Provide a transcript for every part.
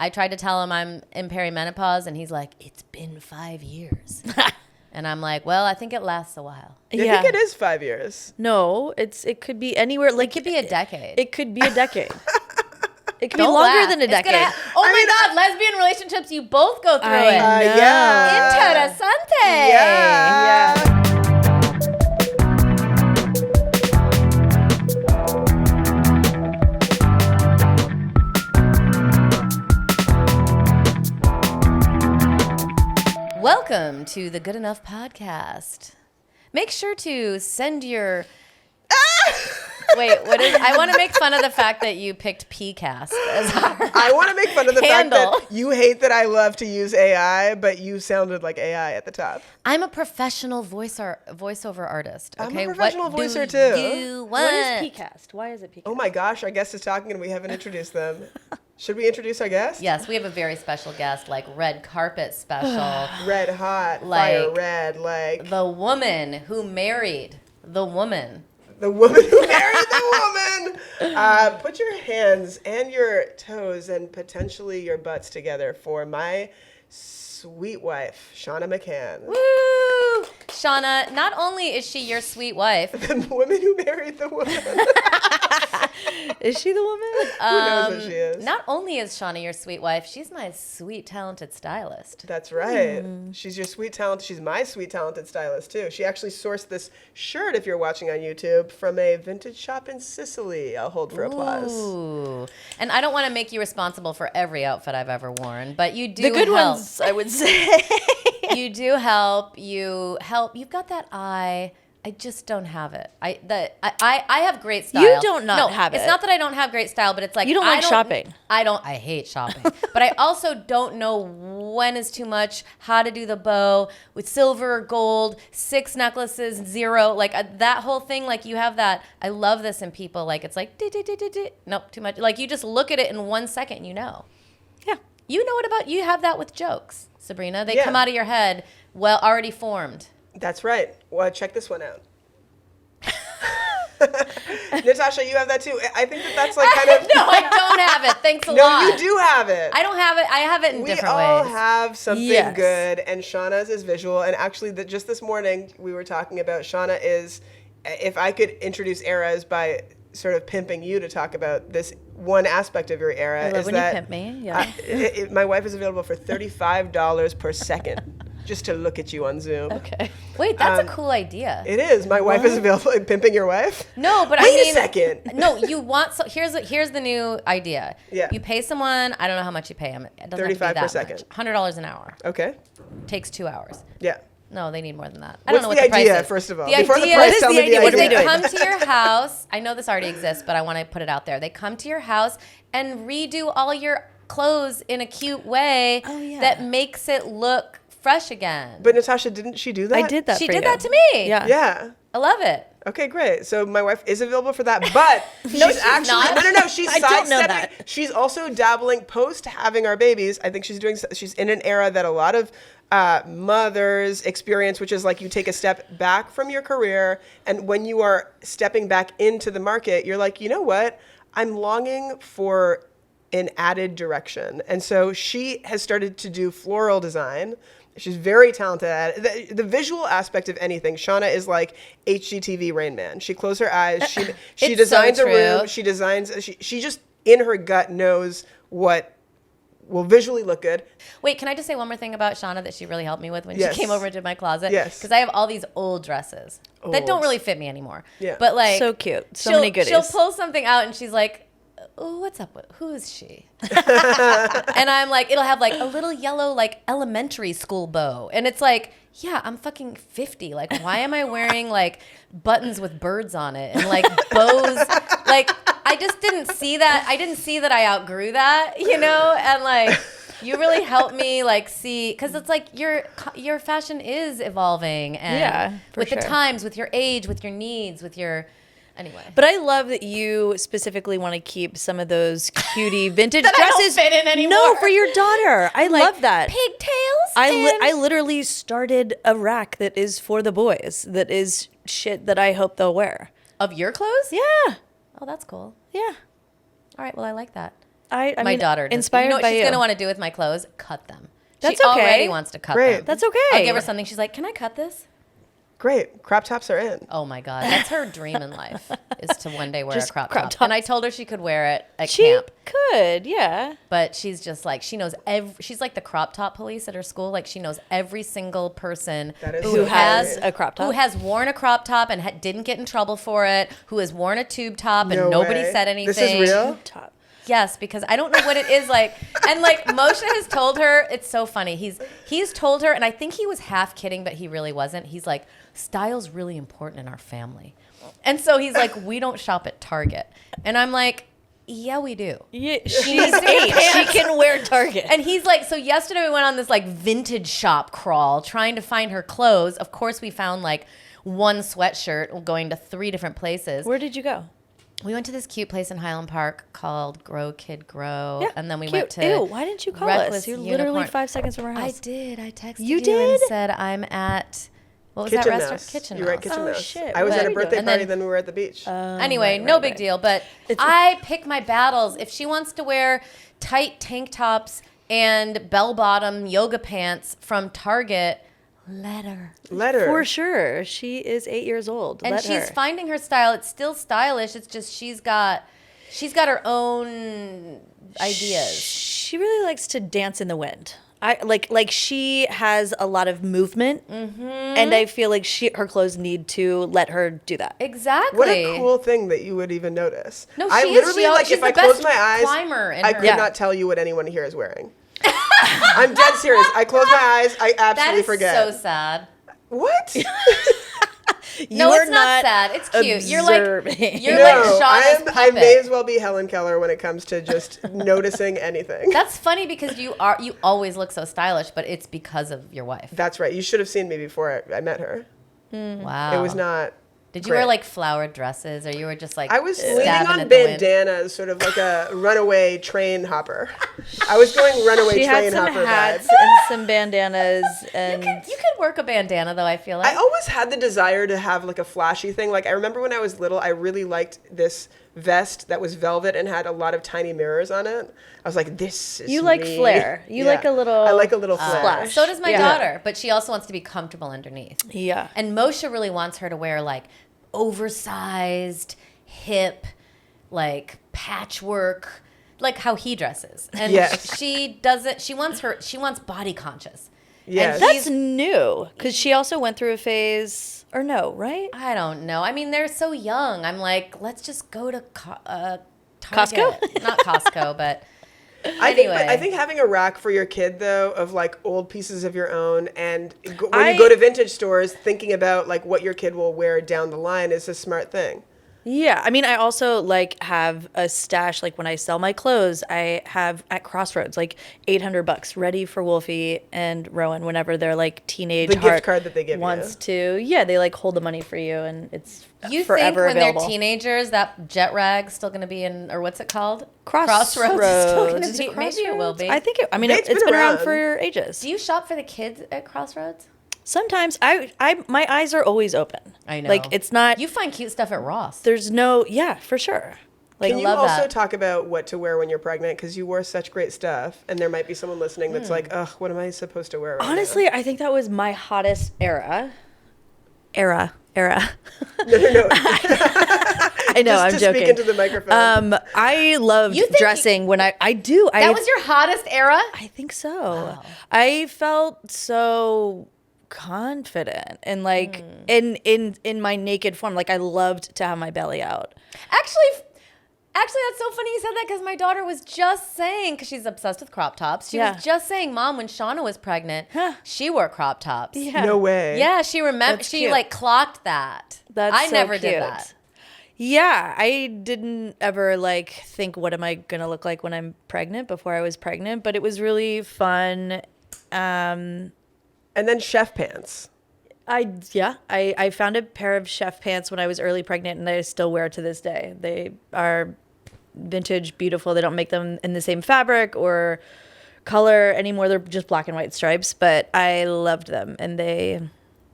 I tried to tell him I'm in perimenopause, and he's like, it's been 5 years. And I'm like, well, I think it lasts a while. I think it is 5 years. No, it could be anywhere. Like It could be a decade. It could be a decade. It could be Don't longer laugh. than a It's decade. my God, lesbian relationships, you both go through it. Yeah. Interesante. Yeah. Welcome to the Good Enough Podcast. Make sure to send your... Wait, what is... I want to make fun of the fact that you picked PCast as our I want to make fun of the handle. fact that you hate that I love to use AI, but you sounded like AI at the top. I'm a professional voiceover artist. Okay? I'm a professional voicer too. You want? What is PCast? Why is it PCast? Oh my gosh, our guest is talking and we haven't introduced them. Should we introduce our guest? Yes, we have a very special guest, like red carpet special. Red hot, Like, fire red, like The woman who married the woman. the woman who married the woman. Put your hands and your toes and potentially your butts together for my sweet wife, Shauna McCann. Woo! Shauna, not only is she your sweet wife, The woman who married the woman. Is she the woman? Who knows what she is? not only is Shauna your sweet wife, she's my sweet, talented stylist. That's right. She's your sweet talent. She's my sweet talented stylist too. She actually sourced this shirt, if you're watching on YouTube, from a vintage shop in Sicily. I'll hold for applause. Ooh. And I don't want to make you responsible for every outfit I've ever worn, but you do The good help. ones, I would say. You do help. You help. You've got that eye. I just don't have it. I have great style. You don't not have It's it. not that I don't have great style, but it's like You don't like shopping. I hate shopping. But I also don't know when is too much, how to do the bow with silver or gold, 6 necklaces, 0. Like that whole thing, like you have that. I love this in people. Like it's like, nope, too much. Like you just look at it in 1 second, you know. Yeah. You know you have that with jokes, Sabrina. They Yeah. come out of your head, well, already formed. That's right. Well, check this one out. Natasha, you have that too. I think that's like kind of... No, I don't have it. Thanks a lot. No, you do have it. I don't have it. I have it in different We all ways. have something Yes. good, and Shauna's is visual. And actually, just this morning, we were talking about Shauna is, if I could introduce eras by sort of pimping you to talk about this one aspect of your era, I love is when that you pimp me. Yeah. my wife is available for $35 per second just to look at you on Zoom. Okay. Wait, that's a cool idea. It is. My wife is available. Pimping your wife? No, but Wait I mean, a second. No, you want. So here's the new idea. Yeah. You pay someone. I don't know how much you pay them. It doesn't have to be 35 per that second. much. $100 an hour. Okay. Takes 2 hours. Yeah. No, they need more than that. I What's don't know the what the idea, price is. first of all? The Before idea the price, is tell the me the idea. What If are we they idea. doing? come to your house, I know this already exists, but I want to put it out there. They come to your house and redo all your clothes in a cute way that makes it look fresh again. But Natasha, didn't she do that? I did that She for did you. that to me. Yeah. Yeah. I love it. Okay, great. So my wife is available for that, but she's actually not. no. She's I don't know sidestepping. that. She's also dabbling post having our babies. I think she's in an era that a lot of mothers experience, which is like you take a step back from your career, and when you are stepping back into the market, you're like, you know what? I'm longing for an added direction, and so she has started to do floral design. She's very talented at it. The visual aspect of anything. Shauna is like HGTV Rain Man. She closes her eyes. She It's designs so a room. true. She designs. She just in her gut knows what will visually look good. Wait, can I just say one more thing about Shauna that she really helped me with when Yes. she came over into my closet? Yes. Because I have all these old dresses that don't Old. really fit me anymore. Yeah. But like, So cute. So she'll- many goodies. She'll pull something out and she's like, oh, what's up with, who is she? And I'm like, it'll have like a little yellow, like elementary school bow. And it's like, yeah, I'm fucking 50. Like, why am I wearing like buttons with birds on it and like bows? Like, I just didn't see that. I didn't see that I outgrew that, you know? And like, you really helped me like see, because it's like your fashion is evolving and for with the sure. times, with your age, with your needs, with your... Anyway. But I love that you specifically want to keep some of those cutie vintage That I don't dresses. fit in anymore. No, for your daughter. I Like, love that. Pigtails? I literally started a rack that is for the boys. That is shit that I hope they'll wear. Of your clothes? Yeah. Oh, that's cool. Yeah. All right, well, I like that. I My mean, daughter does. inspired You know what by she's you. going to want to do with my clothes? Cut them. That's she okay. already wants to cut Great. them. That's okay. I'll give her something. She's like, can I cut this? Great. Crop tops are in. Oh my God. That's her dream in life, is to one day wear Just a crop crop top. And I told her she could wear it at She camp. could, yeah. But she's just like, she knows she's like the crop top police at her school. Like she knows every single person That is who so has funny. a crop top. who has worn a crop top and didn't get in trouble for it, who has worn a tube top and No nobody way. said anything. This is real? Top. Yes, because I don't know what it is like. And like Moshe has told her, it's so funny. He's told her, and I think he was half kidding, but he really wasn't. He's like, style's really important in our family. And so he's like, we don't shop at Target. And I'm like, yeah, we do. Yeah, she's 8. She can wear Target. And he's like, so yesterday we went on this like vintage shop crawl trying to find her clothes. Of course, we found like one sweatshirt going to 3 different places. Where did you go? We went to this cute place in Highland Park called Grow Kid Grow. Yeah, And then we cute. went to Ew, why didn't you call Reckless us? You're literally Unicorn. 5 seconds from our I house. did. I texted You you, did? and said I'm at, what was Kitchen that restaurant? Mouse. Kitchen You were at Mouse. Kitchen Oh, Mouse. shit. I was What at are a you birthday doing? And party, then- then we were at the beach. Anyway, right, no right, big right. deal. But It's- I pick my battles. If she wants to wear tight tank tops and bell-bottom yoga pants from Target, let her. Let her. For sure. She is 8 years old. And Let she's her. finding her style. It's still stylish. It's just she's got her own ideas. She really likes to dance in the wind. I like she has a lot of movement, and I feel like her clothes need to let her do that. Exactly. What a cool thing that you would even notice. No, I she is. literally, She always- like, she's if I the close best my eyes, climber in I her- could Yeah. not tell you what anyone here is wearing. I'm dead serious. I close my eyes, I That absolutely is forget. so sad. What? No, are it's not sad. It's cute. You're like observing. you're No, like Shauna's I may puppet. as well be Helen Keller when it comes to just noticing anything. That's funny because you always look so stylish, but it's because of your wife. That's right. You should have seen me before I met her. Wow. It was not. Did you wear great. like flowered dresses, or you were just like I was leaning stabbing on at the wind? bandanas, sort of like a runaway train hopper. I was going runaway She train had some hopper hats vibes. and some bandanas, and You could work a bandana though. I feel like. I always had the desire to have like a flashy thing. Like I remember when I was little, I really liked this vest that was velvet and had a lot of tiny mirrors on it. I was like, this is You like me. flair. You like a little I like a little flair. splash. So does my Yeah. daughter, but she also wants to be comfortable underneath. yeah. And Moshe really wants her to wear like oversized, hip, like patchwork, like how he dresses. And Yes. she doesn't. She wants body conscious. Yes. And That's he's- new because she also went through a phase, or no, right? I don't know. I mean, they're so young. I'm like, let's just go to Target. Costco? Not Costco, but I anyway. think having a rack for your kid though of like old pieces of your own, and when I- you go to vintage stores, thinking about like what your kid will wear down the line is a smart thing. Yeah, I mean, I also like have a stash. Like when I sell my clothes, I have at Crossroads like $800 ready for Wolfie and Rowan whenever they're like teenage. The gift heart card that they give you. wants to. Yeah, they like hold the money for you, and it's you think forever when available. they're teenagers that jet rag's still going to be in, or what's it called? Crossroads is still going Is to it be. Maybe it will be. I think. I mean, It's it's been been around around. for ages. Do you shop for the kids at Crossroads? Sometimes my eyes are always open. I know. Like it's not. You find cute stuff at Ross. There's no. Yeah, for sure. Like Can you love also that. talk about what to wear when you're pregnant? Because you wore such great stuff, and there might be someone listening that's like, ugh, what am I supposed to wear right honestly, I think that was my hottest era. Era. now? No. I know. I'm to joking. speak into the microphone. I loved You think dressing when I do. That was your hottest era? I think so. I felt so confident and like in my naked form. Like I loved to have my belly out. Actually, that's so funny you said that because my daughter was just saying, because she's obsessed with crop tops. She Yeah. was just saying, Mom, when Shauna was pregnant, Huh. she wore crop tops. Yeah. No way. Yeah, she remembered. That's She cute. like clocked that. That's I so never cute. did that. Yeah, I didn't ever like think what am I gonna look like when I'm pregnant before I was pregnant, but it was really fun. And then chef pants. I found a pair of chef pants when I was early pregnant, and I still wear to this day. They are vintage, beautiful. They don't make them in the same fabric or color anymore. They're just black and white stripes, but I loved them, and they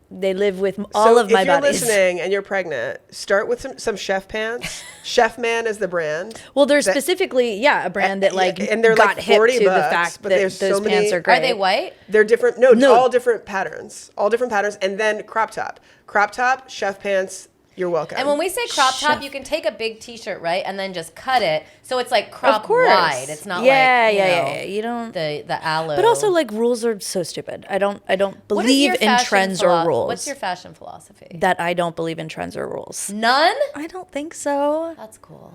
They live with all of my if you're bodies. listening and you're pregnant, start with some chef pants. Chef Man is the brand. Well, they're specifically, a brand that and they're got like hip $40, to the fact but that there's those so many- pants are great. Are they white? They're different. No, all different patterns. All different patterns. And then crop top. Crop top, chef pants, you're welcome. And when we say crop top, you can take a big T-shirt, right, and then just cut it so it's like crop course. wide. It's not Yeah. You don't. the aloe. But also, like, rules are so stupid. I don't What is believe your in fashion trends or rules. What's your fashion philosophy? That I don't believe in trends or rules. None. I don't think so. That's cool.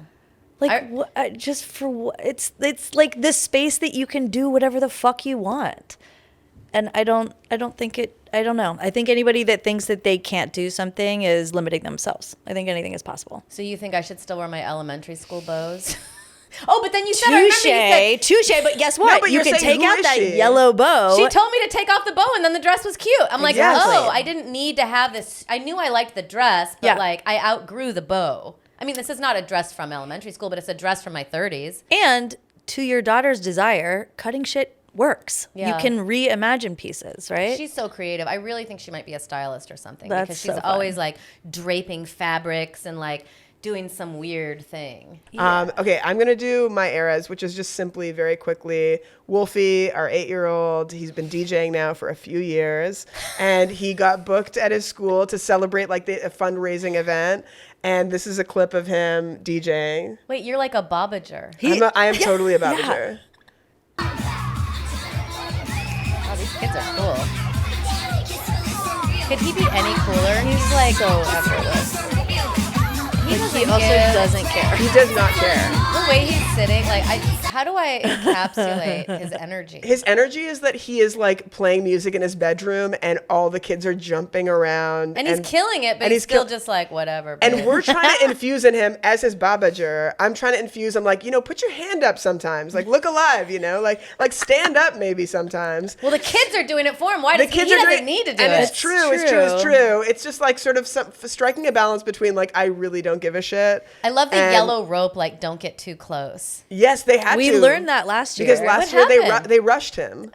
Like, just for what? It's like this space that you can do whatever the fuck you want. And I don't think it. I don't know. I think anybody that thinks that they can't do something is limiting themselves. I think anything is possible. So you think I should still wear my elementary school bows? Oh, but then you said, I remember you said, Touche. But guess what? but you you're can saying, take who out is that she? yellow bow. she told me to take off the bow, and then the dress was cute. I'm like, Exactly. oh, I didn't need to have this. I knew I liked the dress, but Yeah. like I outgrew the bow. I mean, this is not a dress from elementary school, but it's a dress from my 30s. And to your daughter's desire, cutting shit works. Yeah. You can reimagine pieces, right? She's so creative. I really think she might be a stylist or something That's because so she's fun. always like draping fabrics and like doing some weird thing. Okay, I'm going to do my eras, which is just simply very quickly. Wolfie, our 8-year-old, he's been DJing now for a few years, and he got booked at his school to celebrate like a fundraising event. And this is a clip of him DJing. Wait, you're like a Bobager. I am totally a Babager. Oh, these kids are cool. Could he be any cooler? He's like so effortless. he He also doesn't care. He does not care. The way he's sitting, like, how do I encapsulate his energy? His energy is that he is like playing music in his bedroom and all the kids are jumping around. And he's killing it, but and he's still kill- just like, whatever. And babe. we're trying to infuse in him as his Babager. I'm trying to infuse him like, put your hand up sometimes. Like, look alive, like stand up maybe sometimes. Well, the kids are doing it for him. Why does he doesn't need to do and it? it's true. It's true. It's just like sort of striking a balance between like, I really don't give a shit. I love the and- yellow rope, like, don't get too close. Yes, they had We to. learned that last year. Because last year happened? they rushed him.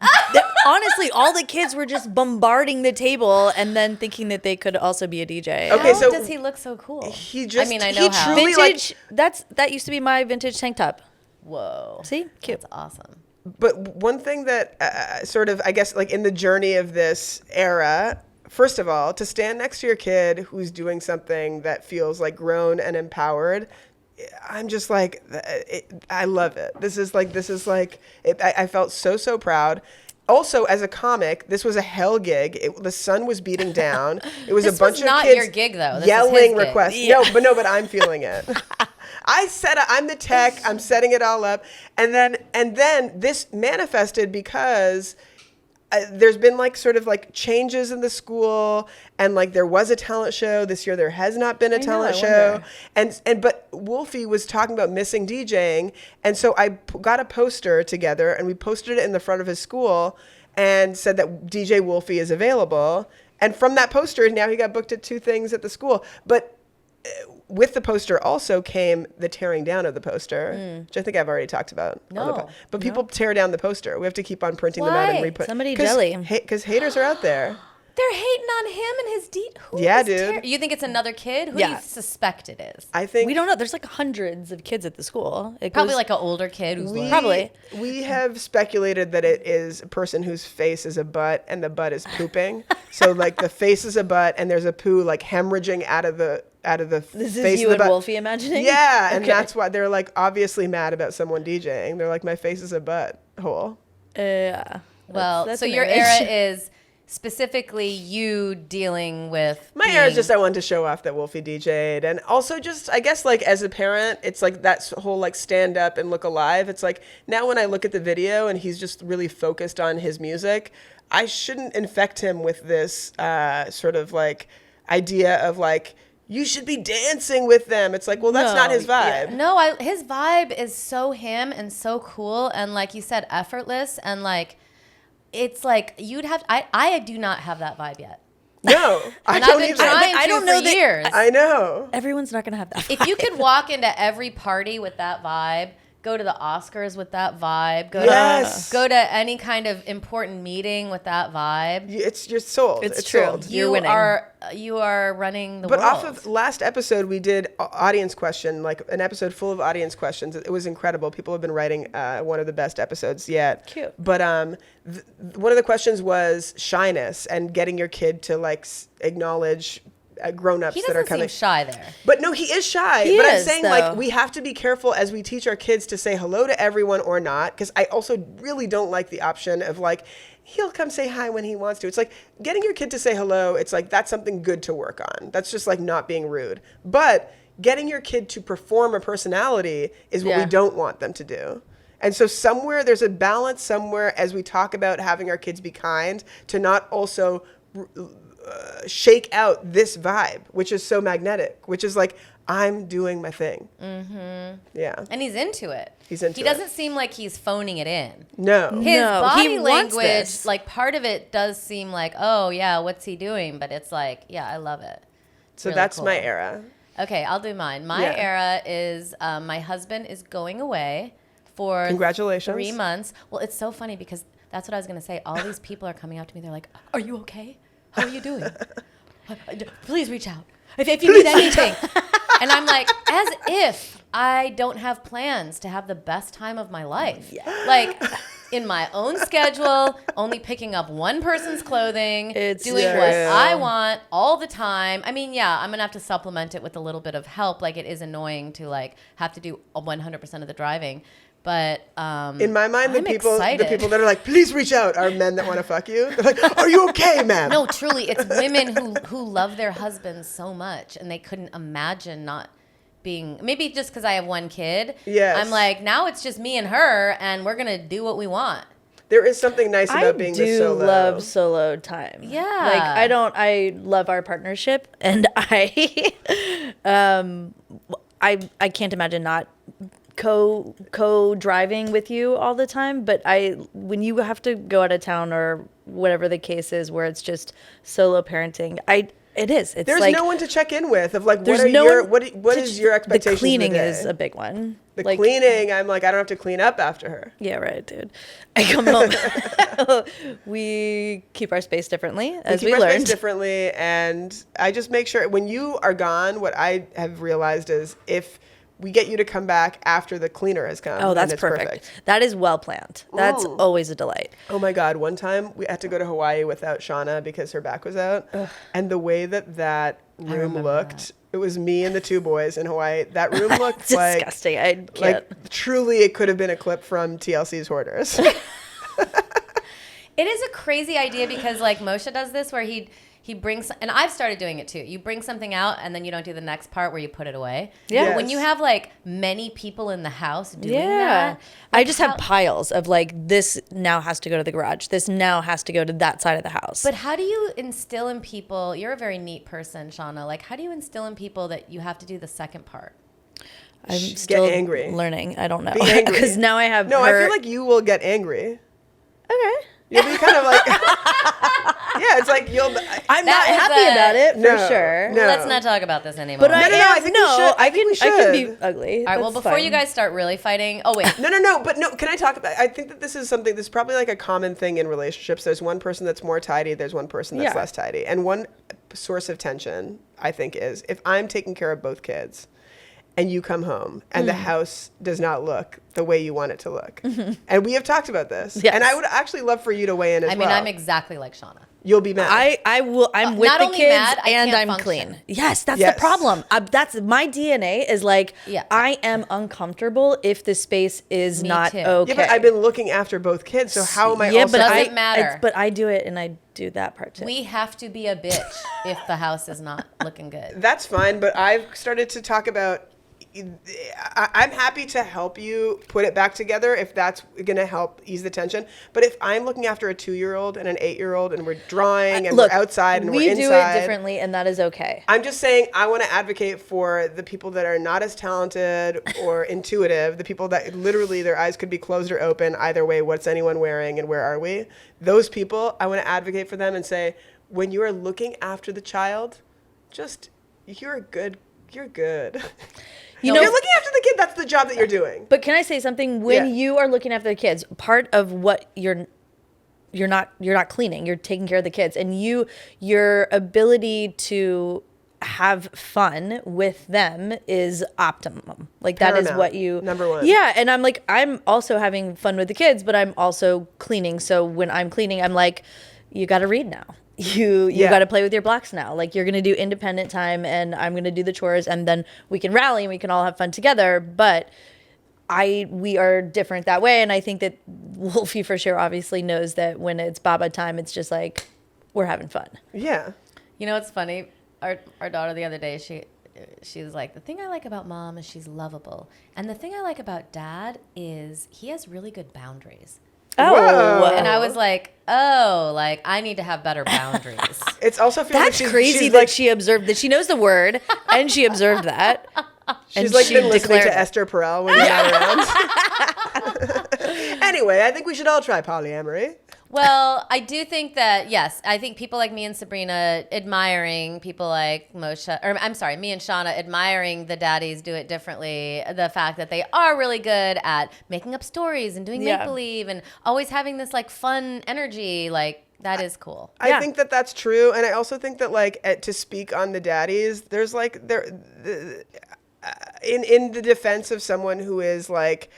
Honestly, all the kids were just bombarding the table and then thinking that they could also be a DJ. Okay, How so does he look so cool? he just- I mean, I he know how. truly- Vintage. That used to be my vintage tank top. Whoa. See, cute. That's awesome. But one thing that sort of, I guess, like in the journey of this era, first of all, to stand next to your kid who's doing something that feels like grown and empowered, I'm just like, I love it. This is like, I felt so proud. Also, as a comic, this was a hell gig. The sun was beating down. It was This a bunch was of not kids your gig, though. This was yelling his gig. requests. Yeah. No, but I'm feeling it. I'm the tech. I'm setting it all up, and then this manifested because there's been like sort of like changes in the school, and like there was a talent show this year. There has not been a talent show, but Wolfie was talking about missing DJing, and so I got a poster together and we posted it in the front of his school and said that DJ Wolfie is available. And from that poster, now he got booked at 2 things at the school, but. With the poster also came the tearing down of the poster, which I think I've already talked about. But people tear down the poster. We have to keep on printing them out and Why? re-put. Somebody jelly. Because haters are out there. They're hating on him and his Yeah, dude. You think it's another kid? Who do Yeah. you suspect it is? I think We don't know. There's like hundreds of kids at the school. It Probably goes- like an older kid who's like, Probably. We have speculated that it is a person whose face is a butt and the butt is pooping. So like the face is a butt and there's a poo like hemorrhaging out of the This face is you of the and butt. Wolfie imagining. Yeah, and Okay. that's why they're like obviously mad about someone DJing. They're like, my face is a butt hole. Yeah. well, That's so an your image. era is specifically you dealing with My era is just I wanted to show off that Wolfie DJ'd, and also just I guess like as a parent, it's like that whole like stand up and look alive. It's like now when I look at the video and he's just really focused on his music, I shouldn't infect him with this sort of like idea of like you should be dancing with them. It's like, well, that's not his vibe. No, his vibe is so him and so cool and like you said, effortless and like it's like you'd have. I do not have that vibe yet. No, I And don't I've been either. trying I to don't for know that- years. I know. Everyone's not gonna have that. If you could walk into every party with that vibe, go to the Oscars with that vibe. Yes. Go to any kind of important meeting with that vibe. You're sold. It's true. Sold. You're winning. You are running the But world. off of last episode, we did audience question, like an episode full of audience questions. It was incredible. People have been writing one of the best episodes yet. Cute. But one of the questions was shyness and getting your kid to like acknowledge grown-ups he that are doesn't coming. seem shy there. But no, he is shy. He but I'm is, saying though. like we have to be careful as we teach our kids to say hello to everyone or not. Because I also really don't like the option of like, he'll come say hi when he wants to. It's like getting your kid to say hello. It's like, that's something good to work on. That's just like not being rude. But getting your kid to perform a personality is what we don't want them to do. And so somewhere there's a balance somewhere as we talk about having our kids be kind to not also shake out this vibe, which is so magnetic, which is like, I'm doing my thing. Mm-hmm. Yeah. And he's into it. He's into He it. doesn't seem like he's phoning it in. No. His No, body he wants language, this. like part of it does seem like, oh yeah, what's he doing? But it's like, yeah, I love it. So Really that's cool. my era. Okay, I'll do mine. My Yeah. era is my husband is going away for Congratulations. 3 months. Well, it's so funny because that's what I was going to say. All these people are coming up to me. They're like, are you okay? How are you doing? Please reach out. If you need anything. And I'm like, as if I don't have plans to have the best time of my life. Yeah. Like in my own schedule, only picking up one person's clothing, It's doing true. what I want all the time. I mean, yeah, I'm going to have to supplement it with a little bit of help. Like it is annoying to like have to do 100% of the driving. But In my mind, the I'm people excited. that are like, please reach out are men that want to fuck you. They're like, are you okay, man? No, truly, it's women who love their husbands so much, and they couldn't imagine not being. Maybe just because I have one kid. Yes. I'm like, now it's just me and her, and we're gonna do what we want. There is something nice about being the solo. love solo time. Yeah. Like I love our partnership, and I can't imagine not co-driving with you all the time, but when you have to go out of town or whatever the case is where it's just solo parenting, it's There's like no one to check in with of like, there's what are no your one what to- is your expectation? The cleaning of the day? is a big one. The Like, cleaning, I'm like, I don't have to clean up after her. yeah, right, dude. I come home. We keep our space differently, as we keep our space learned. differently, and I just make sure when you are gone, what I have realized is if we get you to come back after the cleaner has come. Oh, then that's it's perfect. That is well planned. That's always a delight. Oh my God. One time we had to go to Hawaii without Shauna because her back was out. And the way that room looked, it was me and the two boys in Hawaii. That room looked like, Disgusting. I can't. like truly it could have been a clip from TLC's Hoarders. It is a crazy idea because like Moshe does this where he brings, and I've started doing it too. You bring something out and then you don't do the next part where you put it away. Yeah. But when you have like many people in the house doing Yeah. that. I just have piles of like, this now has to go to the garage. This now has to go to that side of the house. But how do you instill in people, you're a very neat person, Shauna, like how do you instill in people that you have to do the second part? I'm still angry. learning. I don't know. Be angry. Because now I have No, her. I feel like you will get angry. Okay. You'll be kind of like, yeah, it's like you'll. I'm That not was happy a- about it for No, sure. no. Let's not talk about this anymore. But I no, am, I think we should. I think we I can be should. ugly. All right, well, That's before fine. you guys start really fighting, oh wait, No, but no, can I talk about, I think that this is something, this is probably like a common thing in relationships. There's one person that's more tidy, there's one person that's Yeah. less tidy. And one source of tension, I think, is if I'm taking care of both kids and you come home and the house does not look the way you want it to look. And we have talked about this. Yes. And I would actually love for you to weigh in as I mean, well. I'm exactly like Shauna. You'll be mad. I will. I'm with not the only kids mad, I and can't I'm function. clean. Yes, that's Yes. the problem. That's my DNA. Is like Yeah. I am uncomfortable if the space is Me not too. okay. Yeah, but I've been looking after both kids, so how am I Yeah, also... but Doesn't I matter. But I do it, and I do that part too. We have to be a bitch if the house is not looking good. That's fine, but I've started to talk about... I'm happy to help you put it back together if that's going to help ease the tension. But if I'm looking after a 2-year-old and an 8-year-old and we're drawing and Look, we're outside and we we're do inside... it differently, and that is okay. I'm just saying I want to advocate for the people that are not as talented or intuitive, the people that literally their eyes could be closed or open. Either way, what's anyone wearing and where are we? Those people, I want to advocate for them and say, when you are looking after the child, just, you're a good You're good. You know, you're looking after the kid. That's the job that you're doing. But can I say something? When you are looking after the kids, part of what you're not cleaning, you're taking care of the kids, and your ability to have fun with them is optimum. Like that is what you number one. Yeah, and I'm also having fun with the kids, but I'm also cleaning. So when I'm cleaning, I'm like, you got to read now. You got to play with your blocks now. Like you're going to do independent time and I'm going to do the chores and then we can rally and we can all have fun together. But we are different that way. And I think that Wolfie for sure obviously knows that when it's Baba time, it's just like, we're having fun. Yeah. You know what's funny? Our daughter the other day, she was like, the thing I like about mom is she's lovable. And the thing I like about dad is he has really good boundaries. Oh. Whoa. And I was like, oh, like I need to have better boundaries. It's also feels That's like crazy she's that like, she observed that she knows the word and she observed that. she's and like she been listening declared to it. Esther Perel when you're not around. Anyway, I think we should all try polyamory. Well, I do think that, yes, I think people like me and Sabrina admiring people like Moshe, or I'm sorry, me and Shauna admiring the daddies do it differently. The fact that they are really good at making up stories and doing make-believe and always having this like fun energy, like that is cool. I think that that's true. And I also think that like to speak on the daddies, there's like, in the defense of someone who is like,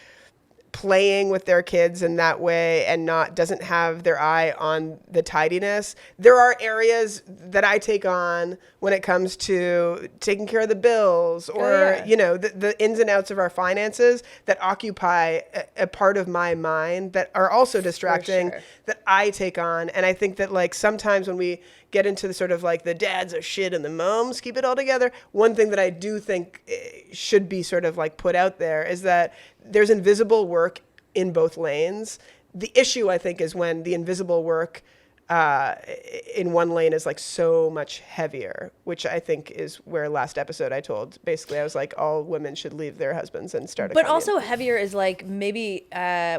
playing with their kids in that way and doesn't have their eye on the tidiness. There are areas that I take on when it comes to taking care of the bills or, you know, the ins and outs of our finances that occupy a part of my mind that are also distracting that I take on. And I think that like sometimes when we get into the sort of like the dads are shit and the moms keep it all together, one thing that I do think should be sort of like put out there is that there's invisible work in both lanes. The issue, I think, is when the invisible work in one lane is like so much heavier, which I think is where last episode I told, basically I was like, all women should leave their husbands and start a But commune. also heavier is like maybe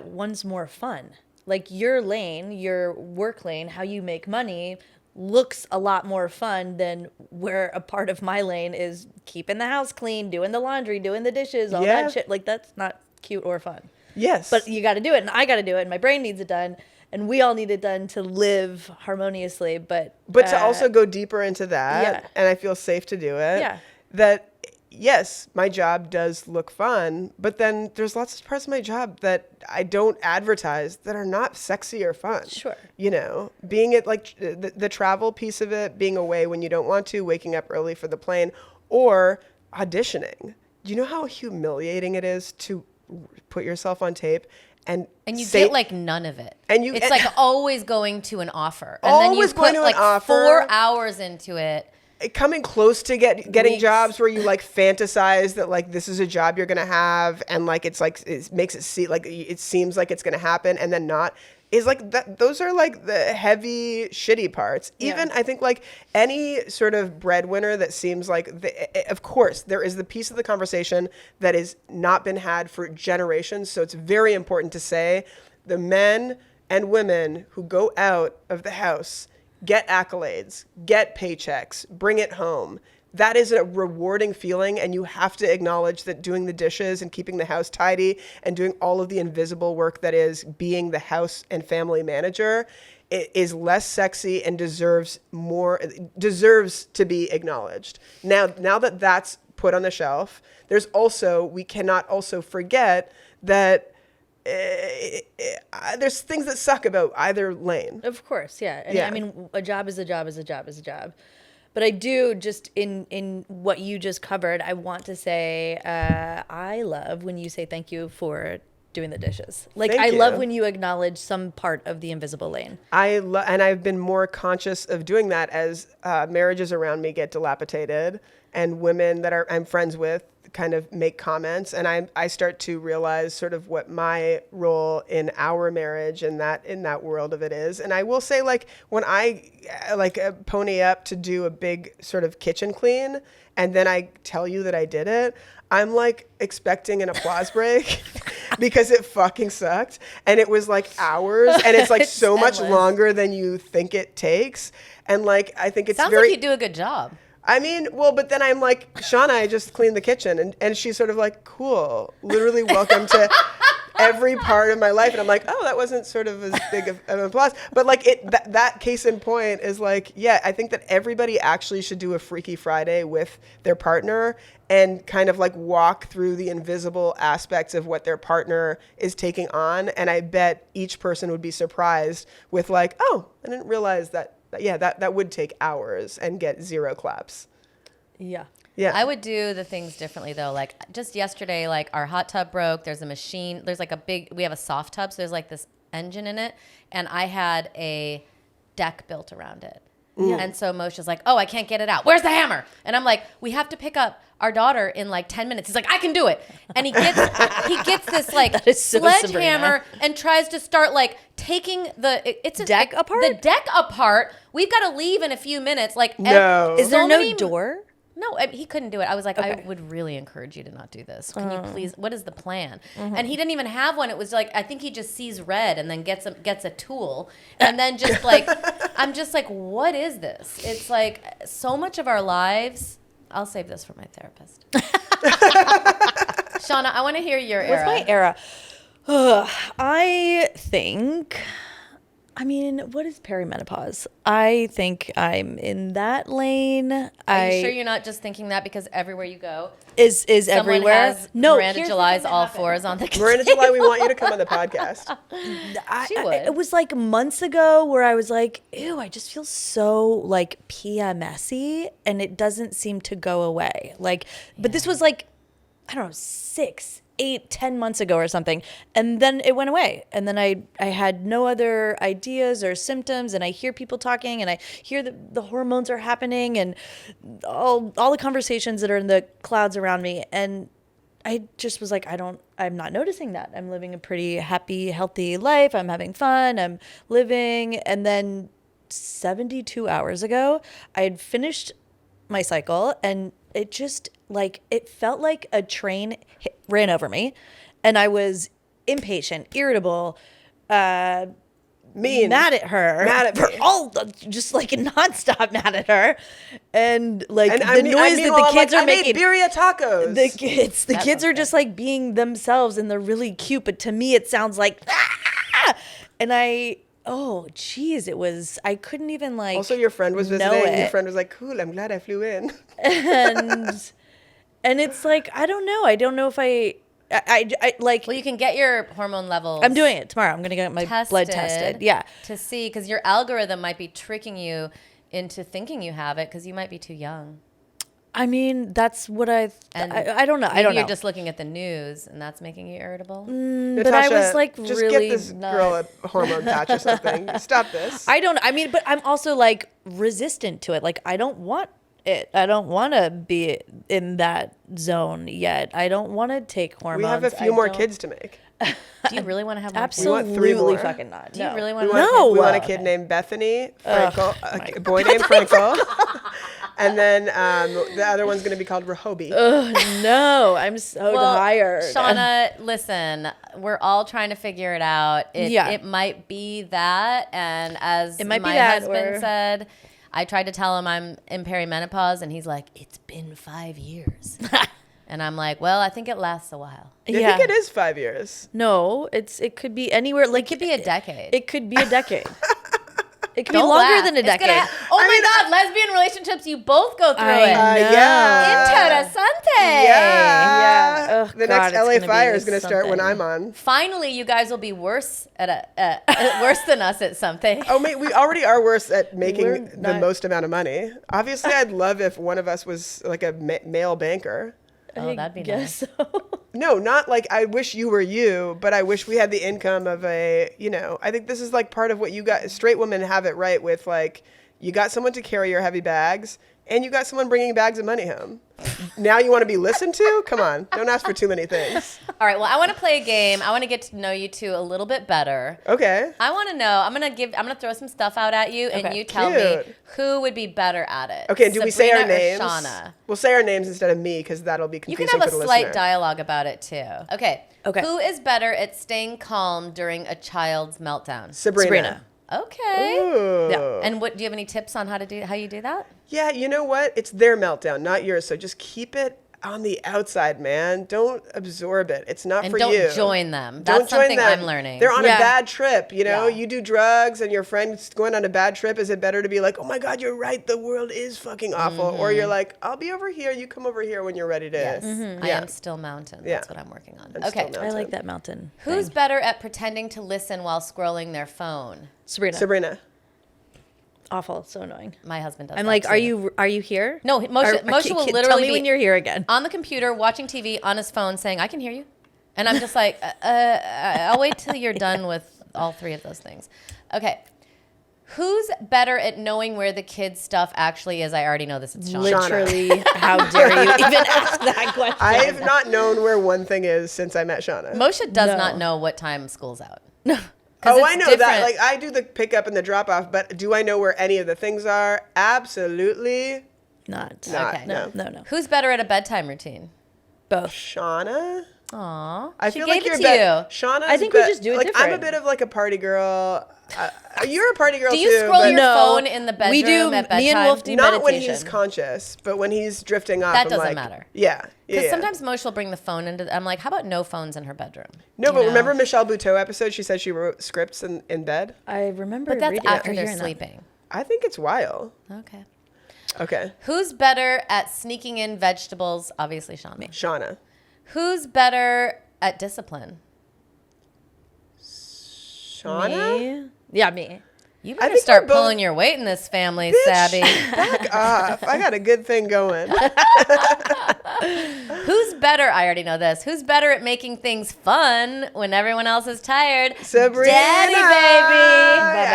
one's more fun. Like your lane, your work lane, how you make money looks a lot more fun than where a part of my lane is keeping the house clean, doing the laundry, doing the dishes, all that shit. Like that's not cute or fun. Yes. But you got to do it and I got to do it and my brain needs it done and we all need it done to live harmoniously. But to also go deeper into that, Yeah. and I feel safe to do it, Yeah. that yes, my job does look fun, but then there's lots of parts of my job that I don't advertise that are not sexy or fun. Sure. You know, being it like the travel piece of it, being away when you don't want to, waking up early for the plane, or auditioning. Do you know how humiliating it is to put yourself on tape and you say, get like none of it. And you- it's like always going to an offer. And Always then going you to put an like offer. 4 hours into it. coming close to getting Weeks. jobs where you like fantasize that like this is a job you're gonna have and like it's like it makes it seem like it seems like it's gonna happen and then not is like that. Those are like the heavy shitty parts. Even I think like any sort of breadwinner that seems like of course there is the piece of the conversation that has not been had for generations, so it's very important to say the men and women who go out of the house, get accolades, get paychecks, bring it home. That is a rewarding feeling, and you have to acknowledge that doing the dishes and keeping the house tidy and doing all of the invisible work that is being the house and family manager is less sexy and deserves to be acknowledged. Now that that's put on the shelf, we cannot also forget that there's things that suck about either lane. Of course, yeah. And I mean, a job is a job is a job is a job. But I do just in what you just covered, I want to say I love when you say thank you for doing the dishes. Like Thank I love you. when you acknowledge some part of the invisible lane. And I've been more conscious of doing that as marriages around me get dilapidated and women that I'm friends with kind of make comments, and I start to realize sort of what my role in our marriage and in that world of it is. And I will say, like, when I pony up to do a big sort of kitchen clean and then I tell you that I did it, I'm like expecting an applause break because it fucking sucked. And it was like hours, and it's like so much endless. longer than you think it takes. And like, I think it's Sounds very like you do a good job. I mean, well, but then I'm like, Shauna, I just cleaned the kitchen. And she's sort of like, cool, literally welcome to every part of my life. And I'm like, oh, that wasn't sort of as big of an applause. But like that case in point is like, yeah, I think that everybody actually should do a Freaky Friday with their partner and kind of like walk through the invisible aspects of what their partner is taking on. And I bet each person would be surprised with like, oh, I didn't realize that would take hours and get 0 claps. Yeah. Yeah. I would do the things differently though. Like just yesterday, like our hot tub broke. There's a machine. There's like we have a soft tub. So there's like this engine in it. And I had a deck built around it. Yeah. And so Moshe's like, oh, I can't get it out. Where's the hammer? And I'm like, we have to pick up our daughter in like 10 minutes. He's like, I can do it. And he gets this like sledgehammer and tries to start like taking the deck apart. The deck apart. We've got to leave in a few minutes. Like, no. Is there no door? No, he couldn't do it. I was like, I would really encourage you to not do this. Can you please? What is the plan? Mm-hmm. And he didn't even have one. It was like, I think he just sees red and then gets a tool, and then just like, I'm just like, what is this? It's like so much of our lives. I'll save this for my therapist. Shauna, I want to hear your era. What's my era? I think. I mean, what is perimenopause? I think I'm in that lane. Are you sure you're not just thinking that because everywhere you go is everywhere? No, Miranda July's all fours on the Miranda July, we want you to come on the podcast. She would. It was like months ago where I was like, ew, I just feel so like PMS-y and it doesn't seem to go away. Like, but this was like, I don't know, 6, 8, 10 months ago or something. And then it went away. And then I had no other ideas or symptoms. And I hear people talking and I hear the hormones are happening and all the conversations that are in the clouds around me. And I just was like, I'm not noticing that. I'm living a pretty happy, healthy life. I'm having fun. I'm living. And then 72 hours ago, I had finished my cycle and it just like, it felt like a train ran over me and I was impatient, irritable, mean, mad at her, just like nonstop mad at her. And like the noise that the kids are making. Birria tacos. The kids are just like being themselves and they're really cute. But to me, it sounds like, ah! And oh, geez, I couldn't even like. Also, your friend was visiting. Your friend was like, cool, I'm glad I flew in. And it's like, I don't know. I don't know if I like. Well, you can get your hormone levels. I'm doing it tomorrow. I'm going to get my blood tested. Yeah. To see, because your algorithm might be tricking you into thinking you have it because you might be too young. I mean, that's what I don't know. I don't know. You're just looking at the news and that's making you irritable. Natasha, but I was like, just really get this girl a hormone patch or something. Stop this. I mean, but I'm also like resistant to it. Like, I don't want it. I don't want to be in that zone yet. I don't want to take hormones. We have a few more kids to make. Do you really want to have more Absolutely kids? We want 3 more. Fucking not. Do you really want No. We want a kid named Bethany, Frankel, a boy named Frankel. And then the other one's going to be called Rehobi. No, I'm so tired. Shauna, listen, we're all trying to figure it out. It might be that. And as my husband said, I tried to tell him I'm in perimenopause, and he's like, it's been 5 years. And I'm like, well, I think it lasts a while. I think it is 5 years. No, it could be anywhere. Like, it could be a decade. It could be a decade. It could be longer than a decade. My God, lesbian relationships, you both go through it. Yeah. Interesante. Yeah. Oh, the next LA Fire is going to start when I'm on. Finally, you guys will be worse worse than us at something. Oh, mate, we already are worse at making the most amount of money. Obviously, I'd love if one of us was like a male banker. Oh, that'd be nice. So. No, not like I wish you were you, but I wish we had the income of I think this is like part of what you got. Straight women have it right with like, you got someone to carry your heavy bags and you got someone bringing bags of money home. Now you want to be listened to? Come on. Don't ask for too many things. All right. Well, I want to play a game. I want to get to know you two a little bit better. Okay. I want to know. I'm going to throw some stuff out at you and you tell me who would be better at it. Okay. Do we say our names? Shauna? We'll say our names instead of me because that'll be confusing for the listener. You can have a slight dialogue about it too. Okay. Who is better at staying calm during a child's meltdown? Sabrina. Okay. Ooh. Yeah. And what do you have any tips on how you do that? Yeah, you know what? It's their meltdown, not yours. So just keep it on the outside, man. Don't absorb it. It's not And for don't you. join them. Don't That's join something them. I'm learning. They're on a Yeah. bad trip. You know, Yeah. you do drugs and your friend's going on a bad trip. Is it better to be like, oh my God, you're right. The world is fucking awful. Or you're like, I'll be over here. You come over here when you're ready to. Yes. I Yeah. am still mountain. Yeah. That's what I'm working on. I'm Okay. still I like that mountain. Who's thing. better at pretending to listen while scrolling their phone? Sabrina? Sabrina. Awful. So annoying. My husband does. I'm that like, too. are you here? No, Moshe will literally tell me be when you're here again. on the computer watching TV on his phone saying, I can hear you. And I'm just like, I'll wait till you're done with all three of those things. Okay. Who's better at knowing where the kids' stuff actually is? I already know this. It's Shauna. Literally, how dare you even ask that question? I have not known where one thing is since I met Shauna. Moshe does No. not know what time school's out. No. Oh, it's I know that. different. Like, I do the pickup and the drop off, but do I know where any of the things are? Absolutely Not. not. Okay. No. No. Who's better at a bedtime routine? Both. Shauna? Aw. I she feel gave like you're it to you. Shauna's I think we just do it like, I'm a different. bit of like a party girl. You're a party girl Do too. you scroll but your phone in the bedroom We do. at bedtime? Me and Wolf do not when meditation. he's conscious, but when he's drifting off. That I'm doesn't like, matter. Yeah. Because Yeah. sometimes Moshe will bring the phone into. I'm like, how about no phones in her bedroom? No, You but know? remember Michelle Buteau episode? She said she wrote scripts in bed. I remember. But that's reading after or they're hearing that. sleeping. I think it's wild. Okay. Okay. Who's better at sneaking in vegetables? Obviously, Shauna. Shauna. Who's better at discipline? Shauna? Me? Yeah, me. You I better think start we're both- pulling your weight in this family, Bitch, Sabby. Back off. I got a good thing going. Who's better? I already know this. Who's better at making things fun when everyone else is tired? Sabrina. Daddy,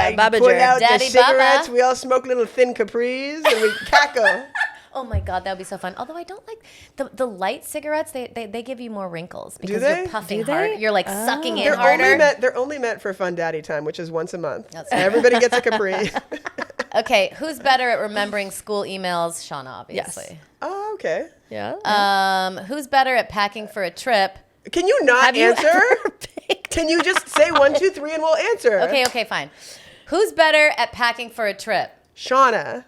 baby. Baba Pull Jer. out Daddy the cigarettes. Baba. We all smoke little thin capris and we cackle. Oh my God, that would be so fun. Although I don't like the light cigarettes. They give you more wrinkles because they? you're puffing Do they? hard. You're like sucking in They're harder. only meant for fun daddy time, which is once a month. That's And right. everybody gets a capri. Okay, who's better at remembering school emails? Shauna, obviously. Oh, okay. Yeah. Who's better at packing for a trip? Can you not Have you answer? ever picked- Can you just say 1, 2, 3 and we'll answer? Okay, fine. Who's better at packing for a trip? Shauna.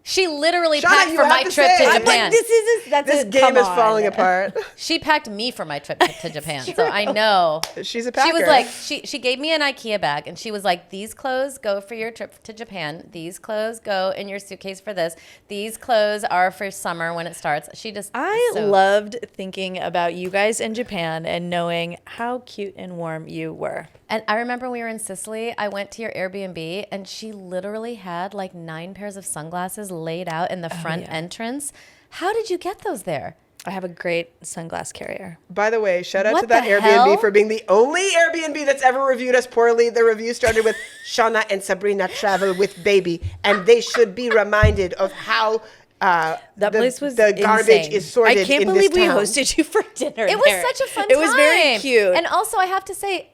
She literally Shauna, packed you for have my to trip say to it. I'm Japan. like, That's This it. game Come is on. falling apart. She packed me for my trip to Japan, so I know. She's a packer. She was like, she gave me an IKEA bag, and she was like, these clothes go for your trip to Japan. These clothes go in your suitcase for this. These clothes are for summer when it starts. She just I so- loved thinking about you guys in Japan and knowing how cute and warm you were. And I remember when we were in Sicily, I went to your Airbnb, and she literally had like 9 pairs of sunglasses laid out in the front entrance. How did you get those there? I have a great sunglass carrier. By the way, shout out What to that the Airbnb hell? for being the only Airbnb that's ever reviewed us poorly. The review started with Shauna and Sabrina travel with baby, and they should be reminded of how That place was the garbage insane. is sorted. I can't in believe this we town. hosted you for dinner. It was there. such a fun It time. was very cute. And also, I have to say,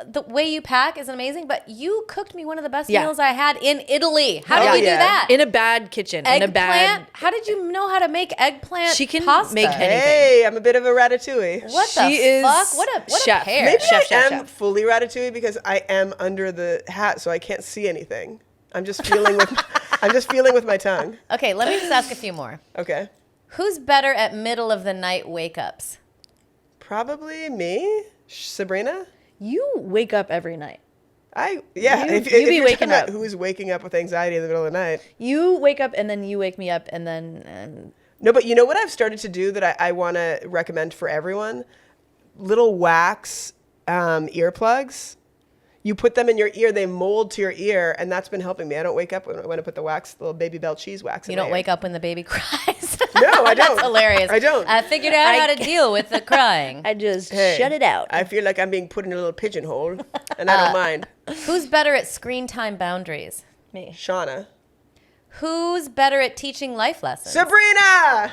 the way you pack is amazing, but you cooked me one of the best Yeah. meals I had in Italy. How did Oh, you yeah. do that? in a bad kitchen. In a Eggplant? bad. How did you know how to make eggplant She can pasta? make anything. Hey, I'm a bit of a ratatouille. What the She is fuck? What a chef. pair. Maybe Chef, I am chef. fully ratatouille because I am under the hat, so I can't see anything. I'm just feeling with my tongue. Okay, let me just ask a few more. Okay. Who's better at middle of the night wake ups? Probably me, Sabrina. You wake up every night. If You be you're waking talking about up. who's waking up with anxiety in the middle of the night. You wake up and then you wake me up and then No, but you know what I've started to do that I want to recommend for everyone? Little wax earplugs. You put them in your ear, they mold to your ear, and that's been helping me. I don't wake up when I put the little Baby Bell cheese wax in You my don't ear. wake up when the baby cries. No, I don't. That's hilarious. I don't. I figured out how to deal with the crying. I just Hey, shut it out. I feel like I'm being put in a little pigeonhole, and I don't mind. Who's better at screen time boundaries? Me. Shauna. Who's better at teaching life lessons? Sabrina!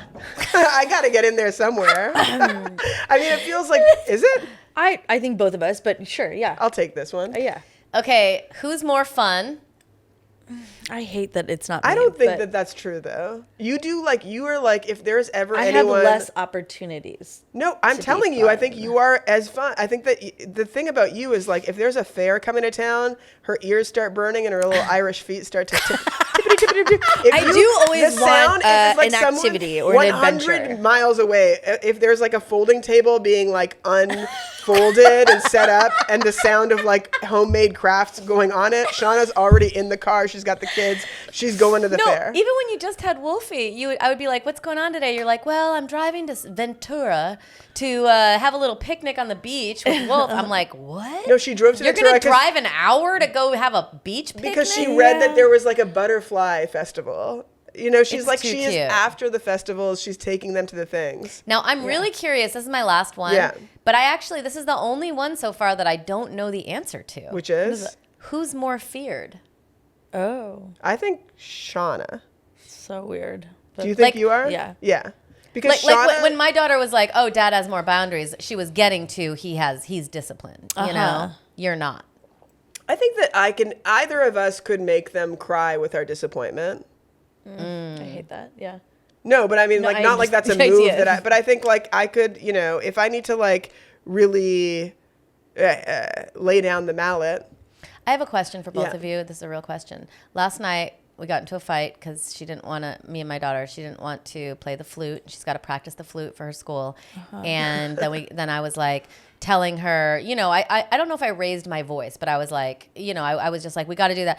I got to get in there somewhere. I mean, it feels like, is it? I think both of us, but sure, yeah. I'll take this one. Yeah. Okay, who's more fun? I hate that it's not. I me, don't think but that that's true though. You do like you are like if there's ever I have anyone. less opportunities. No, I'm to be telling you, I think fun. you are as fun. I think that the thing about you is like if there's a fair coming to town, her ears start burning and her little Irish feet start to tippity. I do always want an activity or an 100 adventure. miles away. If there's like a folding table being like unfolded and set up, and the sound of like homemade crafts going on it, Shauna's already in the car. She's got the kids. She's going to the fair. Even when you just had Wolfie, I would be like, "What's going on today?" You're like, "Well, I'm driving to Ventura to have a little picnic on the beach with Wolf." I'm like, "What?" No, she drove to You're Ventura gonna drive an hour to go have a beach picnic? because she read that there was like a butterfly festival. You know, she's It's like too she is cute. after the festivals. She's taking them to the things. Now, I'm really curious. This is my last one. Yeah. But this is the only one so far that I don't know the answer to. Which is, Who's more feared? Oh, I think Shauna. so weird. Do you think Like- you are? Yeah. Yeah. Because Like Shauna, when my daughter was like, "Oh, Dad has more boundaries," she was getting to he's disciplined. You know, you're not. I think that either of us could make them cry with our disappointment. I hate that. Yeah. No, but I mean, like, I not like that's a the move idea. but I think like I could, you know, if I need to like really lay down the mallet. I have a question for both Yeah. of you. This is a real question. Last night we got into a fight because me and my daughter, she didn't want to play the flute. She's got to practice the flute for her school. And then I was like telling her, you know, I don't know if I raised my voice, but I was like, you know, I was just like, we got to do that.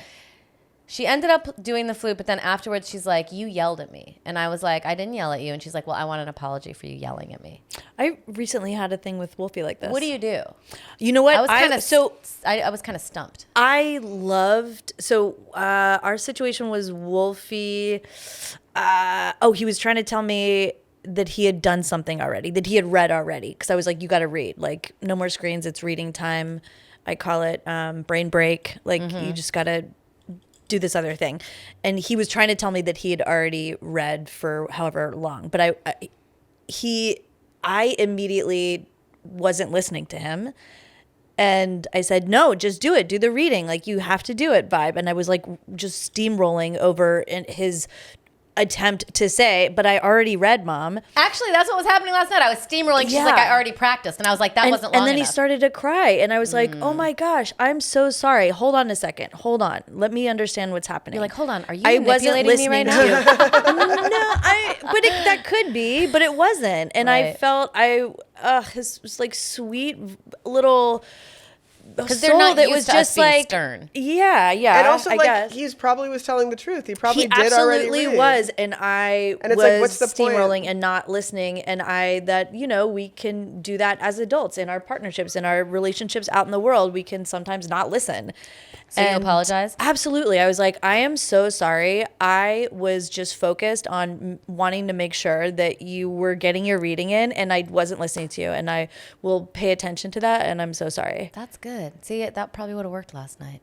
She ended up doing the flute, but then afterwards she's like, "You yelled at me." And I was like, "I didn't yell at you." And she's like, "Well, I want an apology for you yelling at me." I recently had a thing with Wolfie like this. What do you do? You know what? I was kind of so I was kind of stumped. I loved our situation was Wolfie. He was trying to tell me that he had done something already, that he had read already. Because I was like, you got to read. Like, no more screens. It's reading time. I call it brain break. Like, you just got to do this other thing. And he was trying to tell me that he had already read for however long. But I immediately wasn't listening to him. And I said, "No, just do it. Do the reading. Like, you have to do it, vibe." And I was like just steamrolling over his attempt to say, "But I already read, Mom." Actually, that's what was happening last night. I was steamrolling. She's like, "I already practiced." And I was like, that wasn't long And then enough. he started to cry. And I was like, "Oh my gosh, I'm so sorry. Hold on a second. Hold on. Let me understand what's happening." You're like, "Hold on. Are you I wasn't manipulating me right listening now?" that could be, but it wasn't. And I Right. felt his was like sweet little Because they're not that used was to us just being like stern. Yeah. And also, I like, guess. he's probably was telling the truth. He probably He did already absolutely read. was, and I And it's was like, what's the point? steamrolling and not listening. And we can do that as adults in our partnerships, in our relationships out in the world. We can sometimes not listen. So you apologized? Absolutely. I was like, "I am so sorry. I was just focused on wanting to make sure that you were getting your reading in, and I wasn't listening to you. And I will pay attention to that. And I'm so sorry." That's good. See, that probably would have worked last night.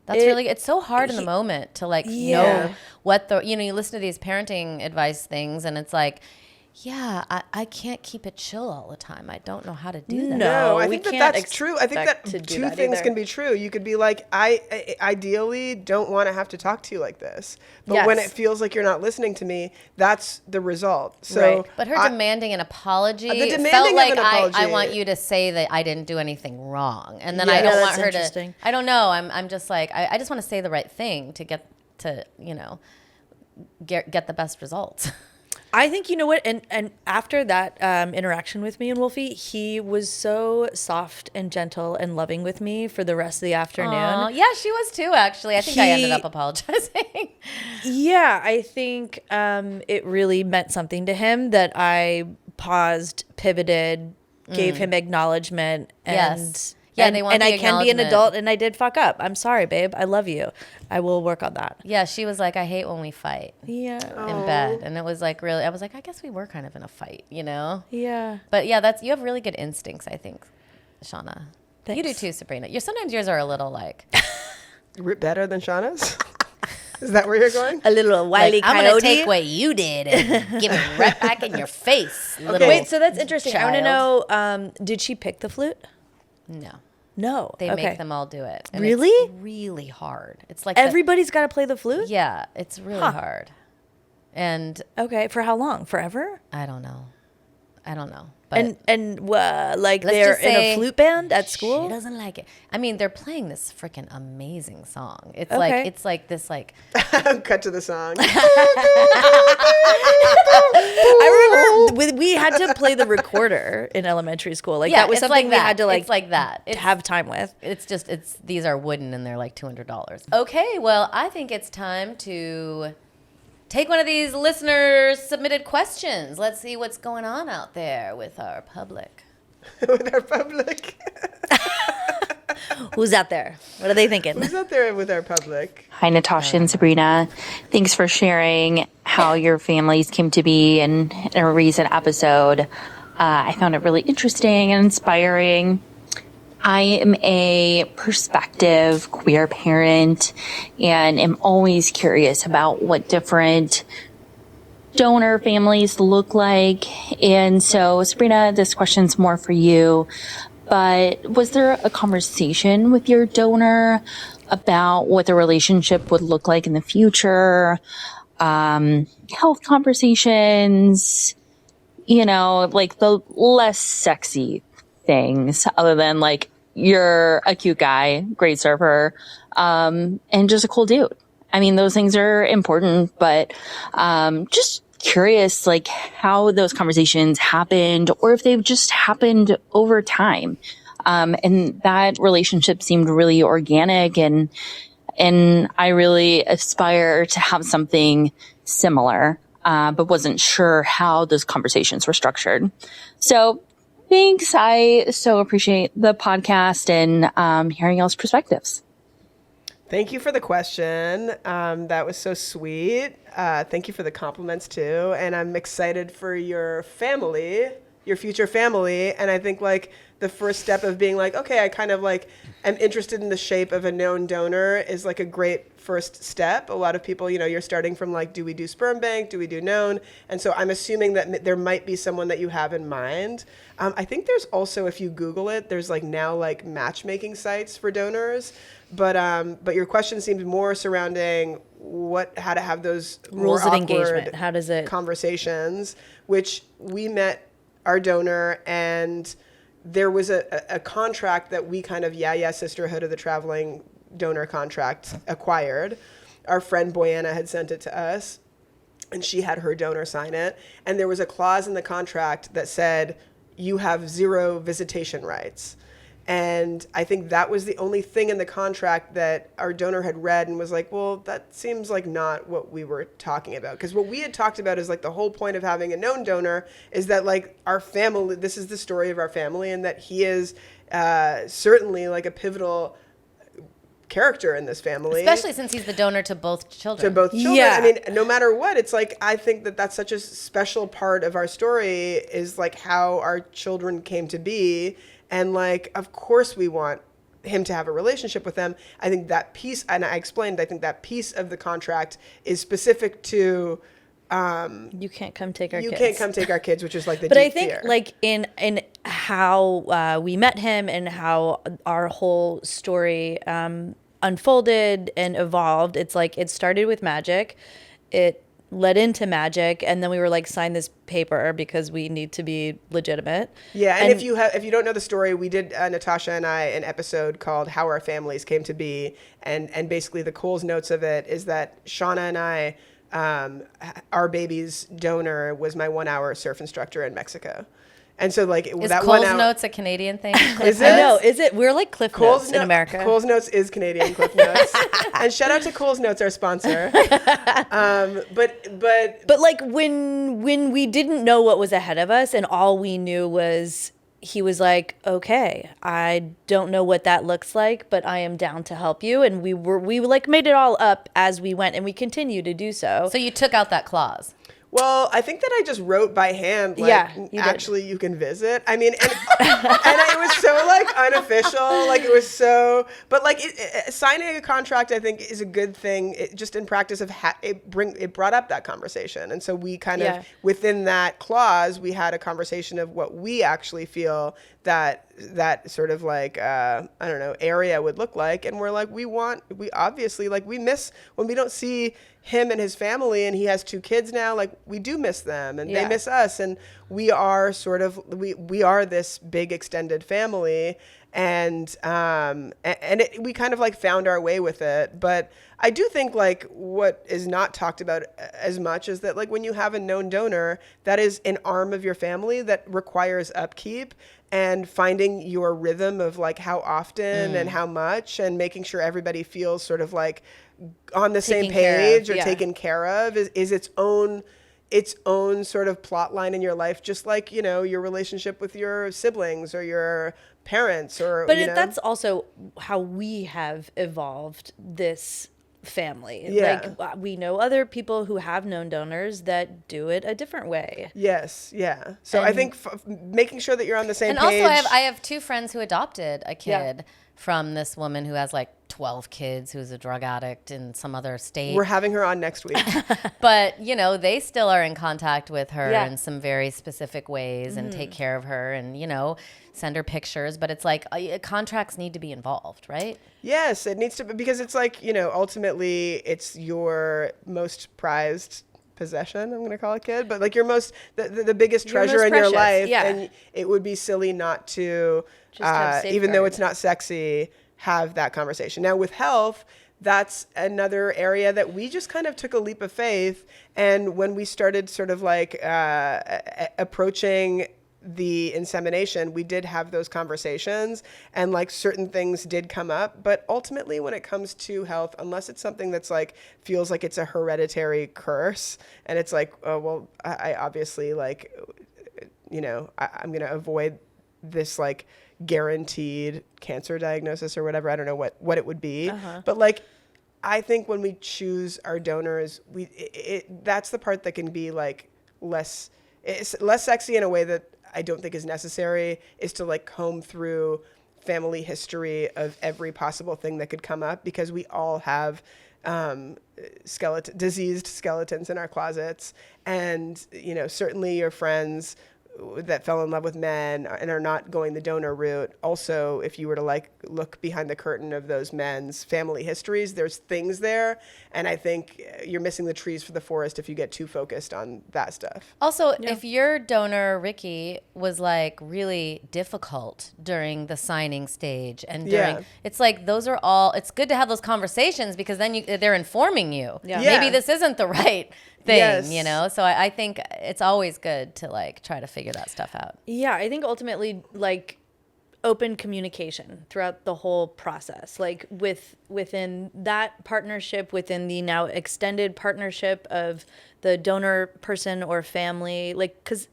It's so hard in the moment to like know what you listen to these parenting advice things and it's like, yeah, I can't keep it chill all the time. I don't know how to do that. No, I we think can't that's true. I think that expect to do two that things either. can be true. You could be like, I ideally don't want to have to talk to you like this. But when it Yes. feels like you're not listening to me, that's the result. So, Right. But her demanding an apology The demanding felt of like an apology. I want you to say that I didn't do anything wrong. And then Yeah. I don't Yeah, want that's her to, interesting. I don't know. I'm just like, I just want to say the right thing to get to, get the best results. I think, you know what, and after that interaction with me and Wolfie, he was so soft and gentle and loving with me for the rest of the afternoon. Aw, yeah, she was too, actually. I think I ended up apologizing. Yeah, I think it really meant something to him that I paused, pivoted, gave him acknowledgement, and Yes. Yeah, they want and the I can be an acknowledgement. adult, and I did fuck up. I'm sorry, babe. I love you. I will work on that. Yeah, she was like, I hate when we fight Yeah, in bed. And it was like really, I was like, I guess we were kind of in a fight, yeah. But yeah, you have really good instincts, I think, Shauna. You do Thanks. too, Sabrina. Sometimes yours are a little like, better than Shauna's? Is that where you're going? A little wily I'm coyote. going to take what you did and give it right back in your face. Little Wait, so that's interesting. I want to child. know, did she pick the flute? No. No. They Okay. make them all do it. And Really? It's really hard. It's like Everybody's got to play the flute? yeah, it's really hard. And Okay. For how long? Forever? I don't know. But Like let's they're just in say a flute band at she school? doesn't like it. I mean, they're playing this freaking amazing song. It's Okay. like this like Cut to the song. I remember we had to play the recorder in elementary school. Like that was it's something like we that. had to It's like that. It's, have time with. it's these are wooden and they're like $200. Okay, well, I think it's time to take one of these listeners submitted questions. Let's see what's going on out there with our public. With our public. Who's out there? What are they thinking? Who's out there with our public? Hi, Natasha and Sabrina. Thanks for sharing how your families came to be in a recent episode. I found it really interesting and inspiring. I am a prospective queer parent and am always curious about what different donor families look like. And so, Sabrina, this question's more for you. But was there a conversation with your donor about what the relationship would look like in the future? Health conversations, like the less sexy things other than like, you're a cute guy, great surfer, and just a cool dude. I mean, those things are important, but just curious, like how those conversations happened or if they've just happened over time. And that relationship seemed really organic and I really aspire to have something similar, but wasn't sure how those conversations were structured. So thanks. I so appreciate the podcast and hearing y'all's perspectives. Thank you for the question. That was so sweet. Thank you for the compliments too. And I'm excited for your family, your future family. And I think like the first step of being like, okay, I kind of like am interested in the shape of a known donor is like a great first step. A lot of people, you're starting from like, do we do sperm bank? Do we do known? And so I'm assuming that there might be someone that you have in mind. I think there's also, if you Google it, there's like now like matchmaking sites for donors. But your question seemed more surrounding how to have those Rules more of awkward engagement. How does it conversations, which we met our donor and there was a contract that we kind of, Sisterhood of the Traveling Donor contract acquired. Our friend Boyanna had sent it to us and she had her donor sign it. And there was a clause in the contract that said, you have 0 visitation rights. And I think that was the only thing in the contract that our donor had read and was like, well, that seems like not what we were talking about. Because what we had talked about is like the whole point of having a known donor is that like our family, this is the story of our family, and that he is certainly like a pivotal character in this family. especially since he's the donor to both children. To both children. Yeah. I mean, no matter what, it's like, I think that that's such a special part of our story is like how our children came to be. And like, of course we want him to have a relationship with them. I think that piece, and I explained, I think that piece of the contract is specific to you can't come take our you kids. can't come take our kids, which is like the But deep I think fear. like in how we met him and how our whole story unfolded and evolved, it's like it started with magic. It led into magic, and then we were like, sign this paper because we need to be legitimate. Yeah, and if you don't know the story, we did Natasha and I an episode called "How Our Families Came to Be," and basically the Cole's notes of it is that Shauna and I, our baby's donor was my 1-hour surf instructor in Mexico, and so like Is that Cole's 1 hour. Notes a Canadian thing? Is I it? know, is it? We're like Cliff Notes in America. Cole's Notes is Canadian Cliff Notes, and shout out to Cole's Notes, our sponsor. But like when we didn't know what was ahead of us, and all we knew was he was like, okay, I don't know what that looks like, but I am down to help you. And we like made it all up as we went, and we continue to do so. So you took out that clause. Well, I think that I just wrote by hand, like, Yeah, you did. actually, you can visit. I mean, and it was so, like, unofficial. Like, it was so, but, like, signing a contract, I think, is a good thing. Just in practice of, it brought up that conversation. And so we kind of, within that clause, we had a conversation of what we actually feel that sort of like I don't know, area would look like. And we're like, we obviously, like, we miss when we don't see him and his family, and he has 2 kids now, like, we do miss them, and they miss us, and we are sort of we are this big extended family. And we kind of like found our way with it. But I do think like what is not talked about as much is that like when you have a known donor, that is an arm of your family that requires upkeep and finding your rhythm of like how often and how much, and making sure everybody feels sort of like on the same page or taken care of is its own sort of plot line in your life, just like, you know, your relationship with your siblings or your parents or, but you know. That's also how we have evolved this family. Yeah. Like, we know other people who have known donors that do it a different way. Yes. Yeah. So I think making sure that you're on the same page. And also I have 2 friends who adopted a kid from this woman who has like 12 kids, who's a drug addict in some other state. We're having her on next week. But, you know, they still are in contact with her in some very specific ways and take care of her and, you know, send her pictures. But it's like contracts need to be involved, right? Yes, it needs to be, because it's like, you know, ultimately it's your most prized possession, I'm going to call a kid, but like your most, the biggest treasure in your life. Yeah. And it would be silly not to, Just even though it's not sexy, have that conversation. Now with health, that's another area that we just kind of took a leap of faith. And when we started sort of like approaching the insemination, we did have those conversations, and like certain things did come up. But ultimately, when it comes to health, unless it's something that's like feels like it's a hereditary curse, and it's like, oh, well, I obviously like, you know, I'm going to avoid this like guaranteed cancer diagnosis or whatever. I don't know what it would be. But like, I think when we choose our donors, that's the part that can be like it's less sexy in a way that I don't think is necessary, is to like comb through family history of every possible thing that could come up, because we all have diseased skeletons in our closets. And, you know, certainly your friends that fell in love with men and are not going the donor route. Also, if you were to like look behind the curtain of those men's family histories, there's things there. And I think you're missing the trees for the forest if you get too focused on that stuff. Also, if your donor, Ricky, was like really difficult during the signing stage and during, it's like, those are all, it's good to have those conversations, because then they're informing you. Maybe this isn't the right thing, you know? So I think it's always good to like try to figure that stuff out. Yeah, I think ultimately like open communication throughout the whole process, like within that partnership, within the now extended partnership of the donor person or family, like, because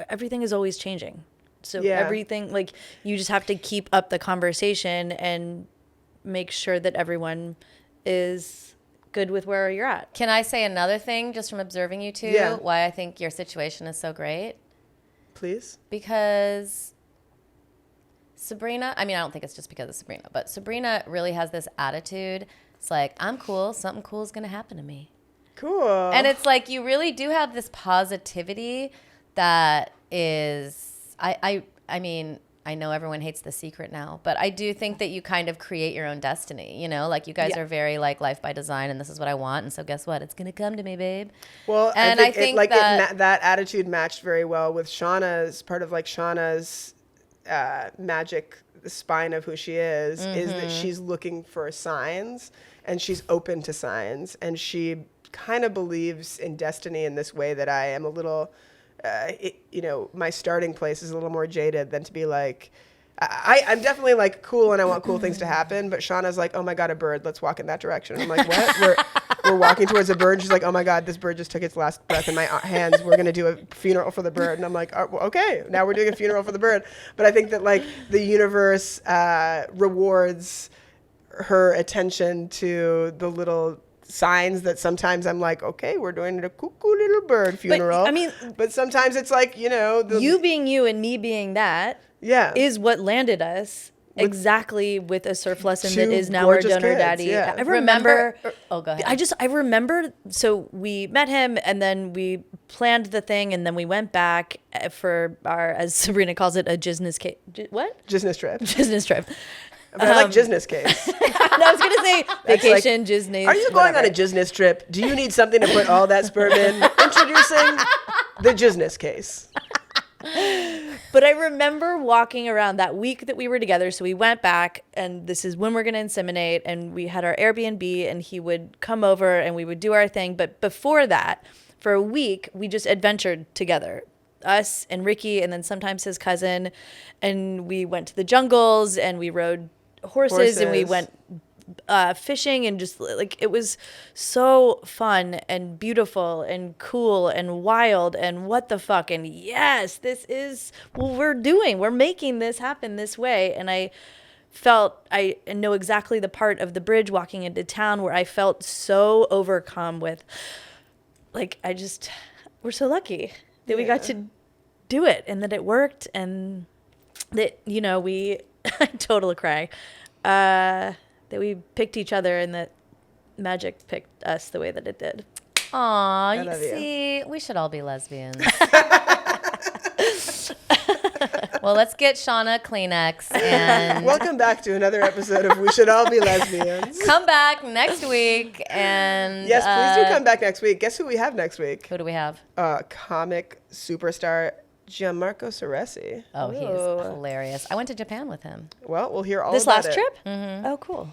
everything is always changing. So everything, like, you just have to keep up the conversation and make sure that everyone is good with where you're at. Can I say another thing just from observing you two? Why I think your situation is so great? Please. Because Sabrina, I mean, I don't think it's just because of Sabrina, but Sabrina really has this attitude. It's like, I'm cool. Something cool is going to happen to me. Cool. And it's like, you really do have this positivity that is, I mean, I know everyone hates The Secret now, but I do think that you kind of create your own destiny, you know? Like, you guys are very, like, life by design, and this is what I want, and so guess what? It's going to come to me, babe. Well, and I think that attitude matched very well with Shauna's, part of, like, Shauna's magic, the spine of who she is that she's looking for signs, and she's open to signs, and she kind of believes in destiny in this way that I am a little... you know, my starting place is a little more jaded than to be like, I'm definitely like cool and I want cool things to happen. But Shauna's like, oh my God, a bird, let's walk in that direction. I'm like, what? We're walking towards a bird. She's like, oh my God, this bird just took its last breath in my hands. We're going to do a funeral for the bird. And I'm like, oh, well, okay, now we're doing a funeral for the bird. But I think that like the universe rewards her attention to the little signs that sometimes I'm like, okay, we're doing a cuckoo little bird funeral. But, I mean, but sometimes it's like, you know, you being you and me being that is what landed us exactly with a surf lesson that two is now our gorgeous donor kids, daddy. yeah. I remember. Oh, go ahead. I remember. So we met him, and then we planned the thing, and then we went back for our, as Sabrina calls it, a business case. What? Business trip. Business trip. But I like business case. No, I was gonna say vacation, business. Are you going on a business trip? Do you need something to put all that sperm in? Introducing the business case. But I remember walking around that week that we were together. So we went back, and this is when we're going to inseminate. And we had our Airbnb, and he would come over and we would do our thing. But before that, for a week, we just adventured together, us and Ricky, and then sometimes his cousin. And we went to the jungles, and we rode horses. And we went fishing, and just like it was so fun and beautiful and cool and wild and what the fuck. And yes, this is what we're doing. We're making this happen this way. And I know exactly the part of the bridge walking into town where I felt so overcome with, like, we're so lucky that we got to do it, and that it worked, and that, I totally cry. That we picked each other, and that magic picked us the way that it did. Aw, you love you. see, we should all be lesbians. Well, let's get Shauna Kleenex and Welcome back to another episode of We Should All Be Lesbians. come back next week. And Yes, please do come back next week. Guess who we have next week? Who do we have? Comic superstar Gianmarco Ceresi. Oh, he's hilarious. I went to Japan with him. Well, we'll hear all This about last it. trip? Oh, cool.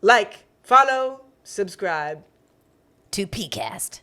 Like, follow, subscribe. To PCast.